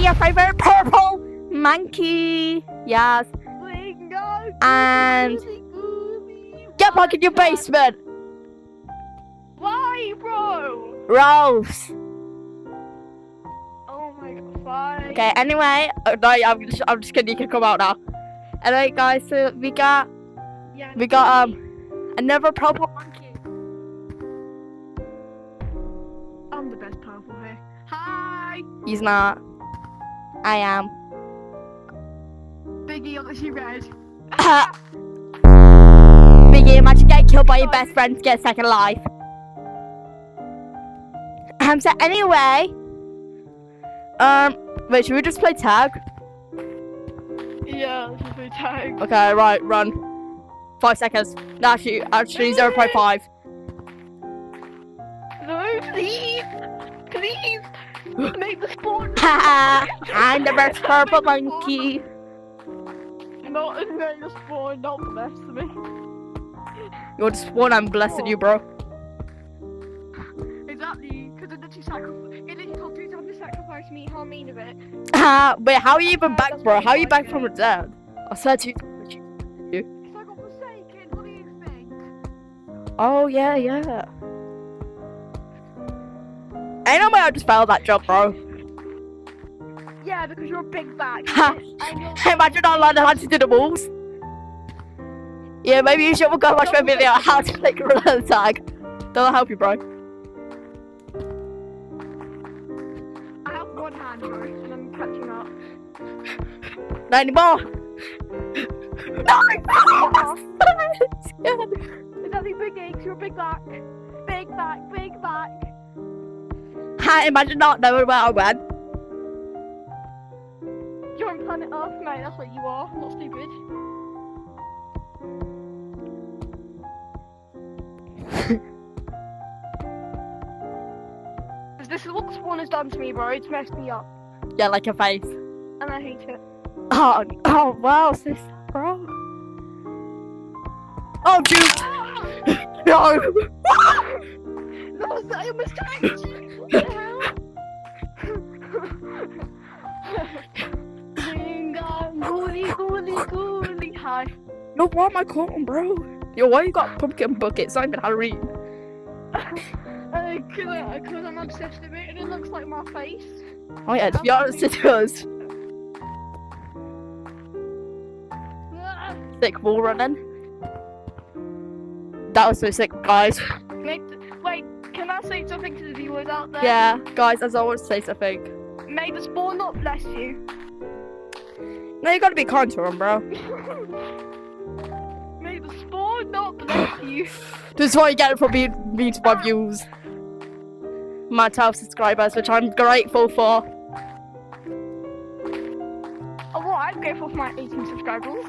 your favorite purple monkey. Yes. And get back in your basement. Why, bro? Rose. Oh my god, fine. Okay, anyway, no, I'm just kidding, you can come out now. Anyway, guys, so we got another purple monkey. I'm the best purple here. Hi! He's not. I am. Biggie, obviously red. Biggie, imagine getting killed by your best friend to get second life. So anyway, wait, should we just play tag? Yeah, let's just play tag. Okay, right, run. 5 seconds. No, actually 0.5. No, please! Please! Make the spawn! Haha, I'm the best purple monkey. Not make the spawn, not bless me. You're the spawn, I'm blessing you, bro. Exactly, because it literally told 2 times to sacrifice me, how mean of it. Wait, how are you even back, bro? How are you back from the dead? I said to you. Because I got forsaken, what do you think? Oh, yeah. Ain't no way I just failed that jump, bro. Yeah, because you're a big bag. Imagine not learning to do the moves. Yeah, maybe you should go watch my video on how to play gorilla tag. That'll help you, bro. I have one hand, bro, and I'm catching up. Not anymore. No! Is that the big eggs? You're a big back. Big back. Imagine not knowing where I went. You're on planet Earth, mate. That's what you are. I'm not stupid. This is what the spawn has done to me, bro. It's messed me up. Yeah, like your face. And I hate it. Oh, wow, sis, bro. Oh, dude. No. That was a mistake. What the hell? Gooly. Hi. No, what am I calling, bro? Yo, why you got pumpkin bucket? It's not even Halloween. Because I'm obsessed with it and it looks like my face. Oh yeah, to be honest, it does. Sick wall running. That was so sick, guys. Wait, can I say something to the viewers out there? Yeah, guys, as I always say something. May the spawn not bless you. No, you gotta be kind to him, bro. May the spawn not bless you. This is what you get for being mean to my views. My 12 subscribers, which I'm grateful for. Oh, well, I'm grateful for my 18 subscribers.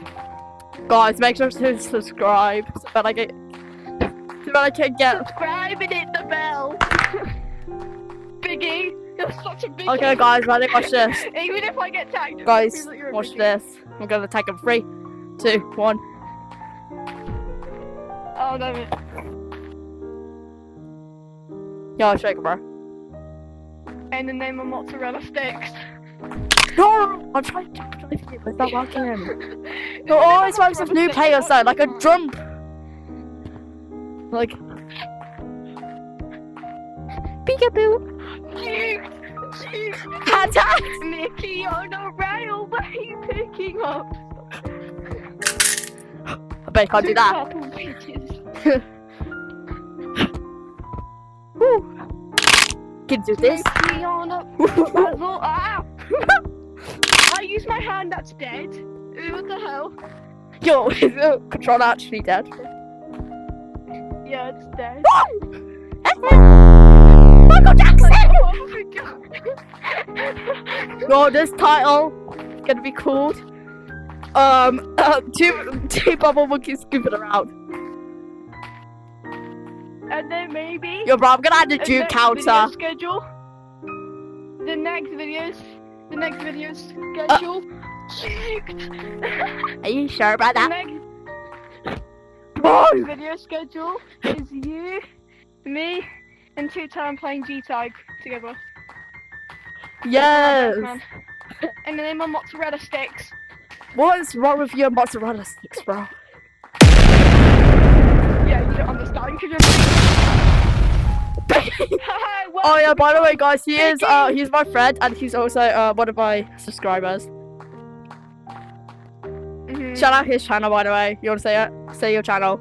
Guys, make sure to subscribe so that I can get. Subscribe and hit the bell. Biggie, you're such a big. Okay, guys, ready? Watch this. Even if I get tagged. Guys, watch this. I'm gonna tag him 3, 2, 1. Oh, damn it. Yo, I'll shake him, bro. And the name of mozzarella sticks. No! I'm trying to drive you, but it's not working. It always works with new players though, like a jump. Like. Peekaboo! Attack! Mickey on a railway picking up. I bet I can't do that. Purple peaches. Woo! Can do this. Mickey on a I use my hand that's dead. What the hell? Yo, is the controller actually dead? Yeah, it's dead. Michael Jackson! Oh my god. Yo, this title is gonna be called two bubble monkeys scooping around. And then maybe Yo, bro, I'm gonna add a Duke counter. Schedule. The next videos schedule. Are you sure about that? Next video schedule is you, me, and 2 time playing G-Tag together. Yes. And then my mozzarella sticks. What is wrong with your mozzarella sticks, bro? Yeah, you don't understand because you're. Oh yeah, by the way, guys, he's my friend and he's also one of my subscribers. Shout out his channel, by the way. You want to say it? Say your channel.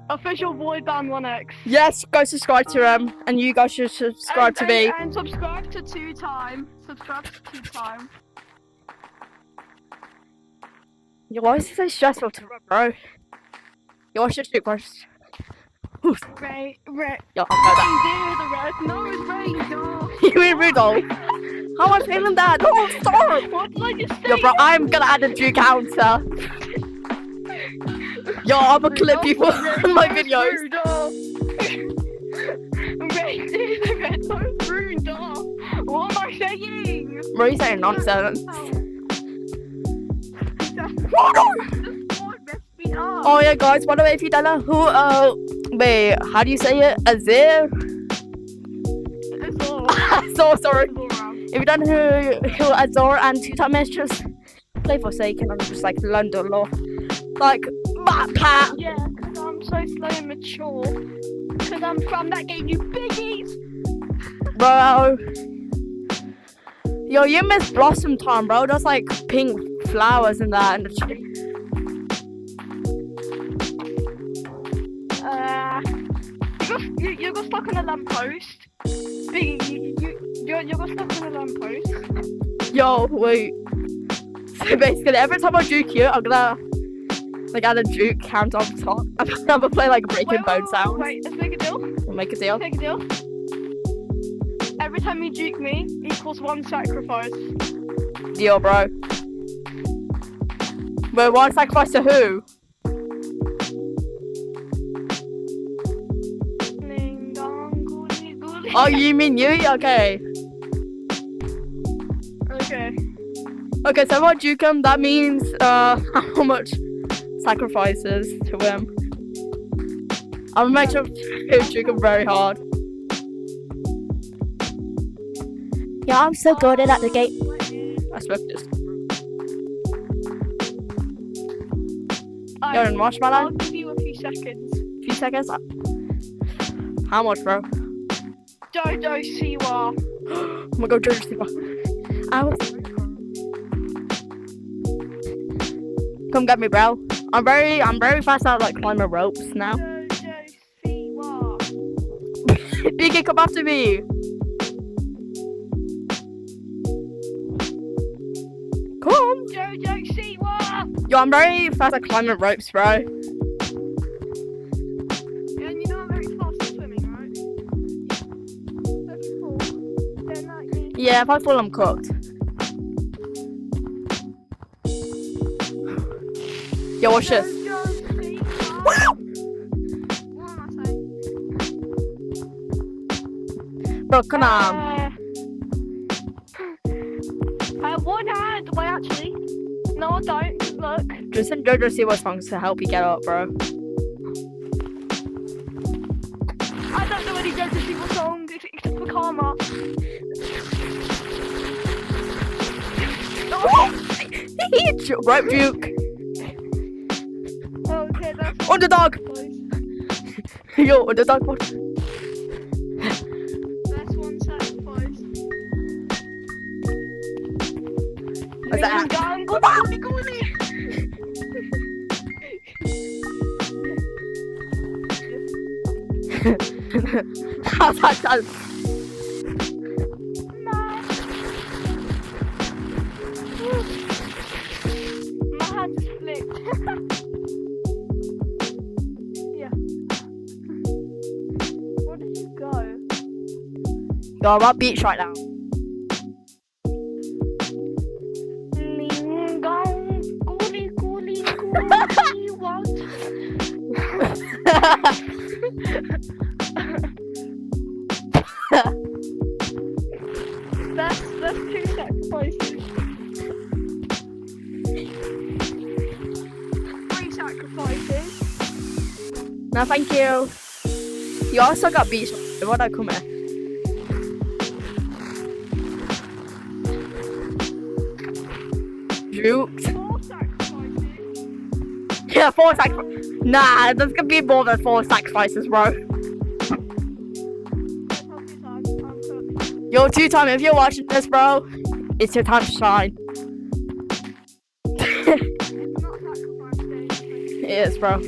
Official Boy Band 1X. Yes, go subscribe to him, and you guys should subscribe to me. And subscribe to 2Time. Subscribe to 2Time. Yo, why is it so stressful to run, bro? Yo, what's your shoot first? Ray. Yo, I'm going No, it's Rudolph. you mean Rudolph? How am I feeling that? No, stop! What did I just say? Yo, bro, I'm gonna add a Duke counter. Yo, I'm gonna clip you for my videos. Rudolph. What am I saying? Bro, you're saying nonsense. Oh yeah, guys, by the way, if you don't know who, wait, how do you say it? Azir? So sorry. If you don't know who Azor and 2Time is, just play Forsaken and just like learn the law. Like, Pat. Yeah, because I'm so slow and mature. Because I'm from that game, you biggies. Bro. Yo, you missed Blossom Time, bro. There's like pink flowers in that in the tree. You got stuck on a lamppost. You got stuck on a lamppost. Yo, wait. So basically, every time I juke you, I'm gonna like add a juke count on top. I'm gonna play like breaking bone sounds. Wait, let's make a deal. We'll make a deal. Make a deal. Every time you juke me equals 1 sacrifice. Deal, bro. Wait, one sacrifice to who? Ding dong, goody goody. Oh, you mean you? Okay. Okay. Okay, so if I juke him, that means how much sacrifices to him. I'm gonna make sure to juke him very hard. Yeah, I'm so good at the gate. I spoke this. You're in marshmallow? I'll give you a few seconds. Few seconds? How much, bro? Jojo Siwa. Oh my god, Jojo Siwa. Come get me, bro. I'm very fast at like climbing ropes now. Jojo Siwa. Biggie, come after me. Come. Jojo Siwa. Yo, I'm very fast at climbing ropes, bro. And you know I'm very fast at swimming, right? If you fall, then like me. Yeah, if I fall, I'm cooked. Yo, watch this. Jojo Siwa. What am I saying? Bro, come on. I have one hand. Wait, actually. No, I don't. Look. Just send Jojo Siwa songs to help you get up, bro. I don't know any Jojo Siwa songs except for Karma. Rope juke. Okay, that's Underdog. close. Yo, underdog. What? That's 1 sacrifice. What's that? How's that done? My hand is flipped. Yeah. Where did you go? Yo, I'm at beach right now. Ling gong, gooly gooly gooly what? That's 2 sacrifices. 3 sacrifices. No, thank you. You also got beach. What I come here? Jukes. 4 sacrifices. Yeah, 4 sacrifices. Nah, there's gonna be more than 4 sacrifices, bro. Let's help you time. I'm cooked. Yo, 2-time, if you're watching this, bro, it's your time to shine. It's not sacrifice day. It is, bro.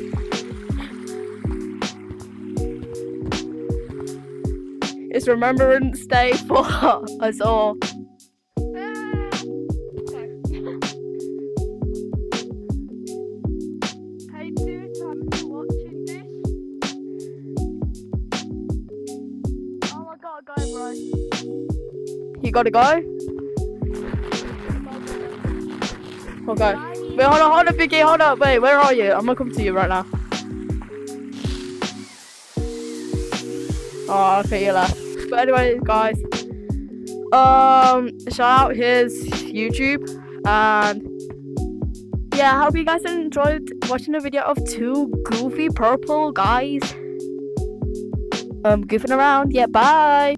It's Remembrance Day for us all. Hey, dude, I'm watching this. Oh, I gotta go, bro. You gotta go? Okay. Wait, hold on, Biggie, hold up. Wait, where are you? I'm gonna come to you right now. Oh, okay, you left. But anyway, guys, shout out his YouTube, and yeah, I hope you guys enjoyed watching the video of 2 goofy purple guys goofing around. Yeah, bye.